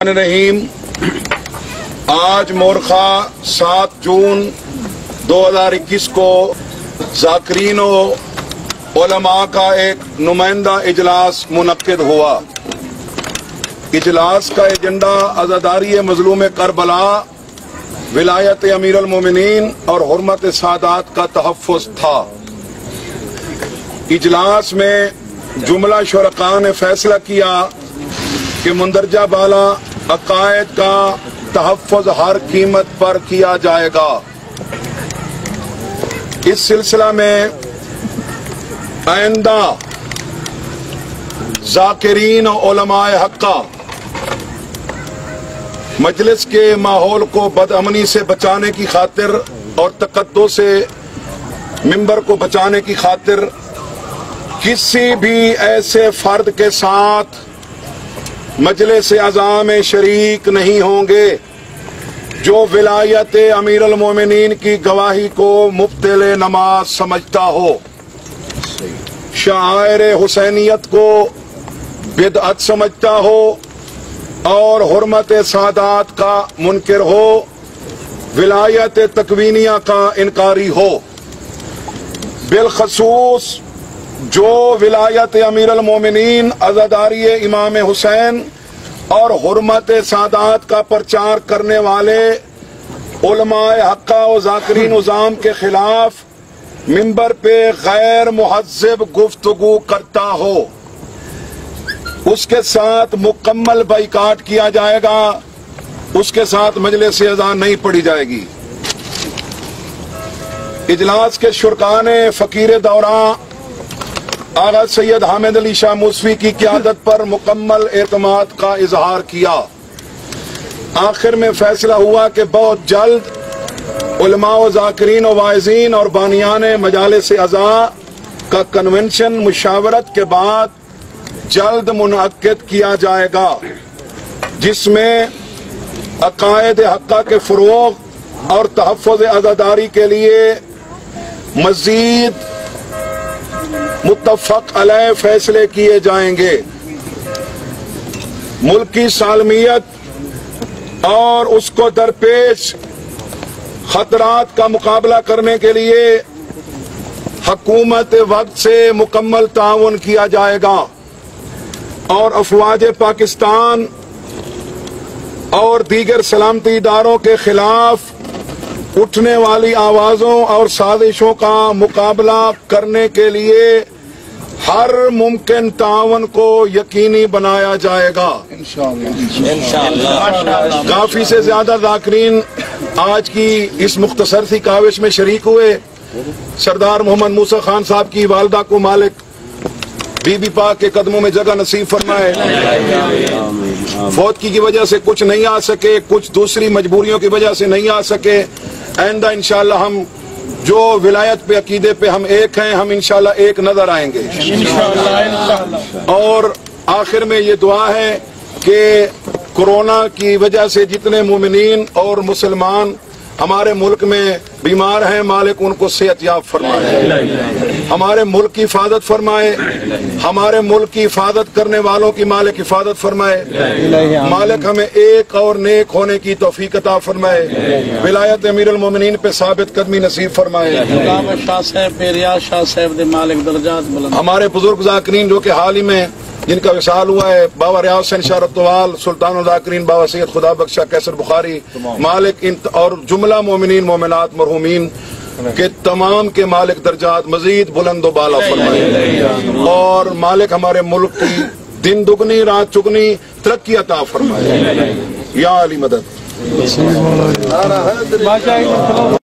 रहीम। आज मोरखा 7 जून 2021 को ज़ाकिरीन उलमा का एक नुमाइंदा इजलास मुनक्किद हुआ। इजलास का एजेंडा अज़ादारी मज़लूम करबला, विलायत अमीर अल मोमिनीन और हुर्मत सादात का तहफ़्फ़ुज़ था। इजलास में जुमला शुरका ने फैसला किया कि मुंदरजा बाला अकायद का तहफ़्फ़ुज़ हर कीमत पर किया जाएगा। इस सिलसिला में आइंदा ज़ाकिरीन उलमाए हक़्क़ा मजलिस के माहौल को बदअमनी से बचाने की खातिर और तकद्दुर से मिंबर को बचाने की खातिर किसी भी ऐसे फर्द के साथ मजलिस अज़ा में शरीक नहीं होंगे जो विलायत अमीर अल मोमिनीन की गवाही को मुब्तिल नमाज समझता हो, शायर हुसैनियत को बिदअत समझता हो और हुर्मत सादात का मुनकिर हो, विलायत तकवीनिया का इनकारी हो। बिलखसूस जो विलायत अमीर अल मोमिनीन, अज़ादारी इमाम हुसैन और हुर्मत सादात का प्रचार करने वाले उलमाए हक़्क़ा और ज़ाकिरीन उज़ाम के खिलाफ मिंबर पे गैर मुहज़्ज़िब गुफ्तगू करता हो, उसके साथ मुकम्मल बाइकाट किया जाएगा, उसके साथ मजलिस अज़ा नहीं पढ़ी जाएगी। इजलास के शुरका ने फ़कीर दौरा आगा सैयद हामिद अली शाह मूसवी की क़यादत पर मुकम्मल एतमाद का इजहार किया। आखिर में फैसला हुआ कि बहुत जल्द उलमा व ज़ाकिरीन व वाइज़ीन और बानियान मजालिस अज़ा का कन्वेंशन मुशावरत के बाद जल्द मुनअक्किद किया जाएगा, जिसमें अकायद हक़्क़ा के फ़रोग़ और तहफ़्फ़ुज़ अज़ादारी के लिए मज़ीद मुत्तफ़क़ अलैह फैसले किए जाएंगे। मुल्की सालमियत और उसको दरपेश खतरात का मुकाबला करने के लिए हुकूमत वक्त से मुकम्मल ताउन किया जाएगा और अफवाज पाकिस्तान और दीगर सलामती इदारों के खिलाफ उठने वाली आवाजों और साजिशों का मुकाबला करने के लिए हर मुमकिन तावन को यकीनी बनाया जाएगा इंशाअल्लाह। काफी से ज्यादा ज़ाकिरीन आज की इस मुख्तसर सी काविश में शरीक हुए। सरदार मोहम्मद मूसा खान साहब की वालदा को मालिक बीबी पाक के कदमों में जगह नसीब फरमाए। फौतगी की वजह से कुछ नहीं आ सके, कुछ दूसरी मजबूरियों की वजह से नहीं आ सके। आइंदा इंशाअल्लाह हम जो विलायत पे अकीदे पे हम एक हैं, हम इंशाअल्लाह एक नजर आएंगे और आखिर में ये दुआ है कि कोरोना की वजह से जितने मोमिनीन और मुसलमान हमारे मुल्क में बीमार हैं, मालिक उनको सेहत याब फरमाए, हमारे मुल्क की हिफाजत फरमाए, हमारे मुल्क की हिफाजत करने वालों की मालिक हिफाजत फरमाए, मालिक हमें एक और नेक होने की तौफीक अता फरमाए, विलायत अमीर अल मोमिनीन पे साबित कदमी नसीब फरमाए। हमारे बुजुर्ग ज़ाकिरीन जो कि हाल ही में जिनका विसाल हुआ है, बाबा रियाज हुसैन शाह रत्तवाल, सुल्तान ज़ाकिरीन बाबा सैयद खुदा बख्शा कैसर बुखारी, मालिक इन और जुमला मोमिनीन मोमिनात मरहूमीन के तमाम के मालिक दर्जात मजीद बुलंद व बाला फरमाए और मालिक हमारे मुल्क की दिन दुगनी रात चुगनी तरक्की अता फरमाए। या अली मदद।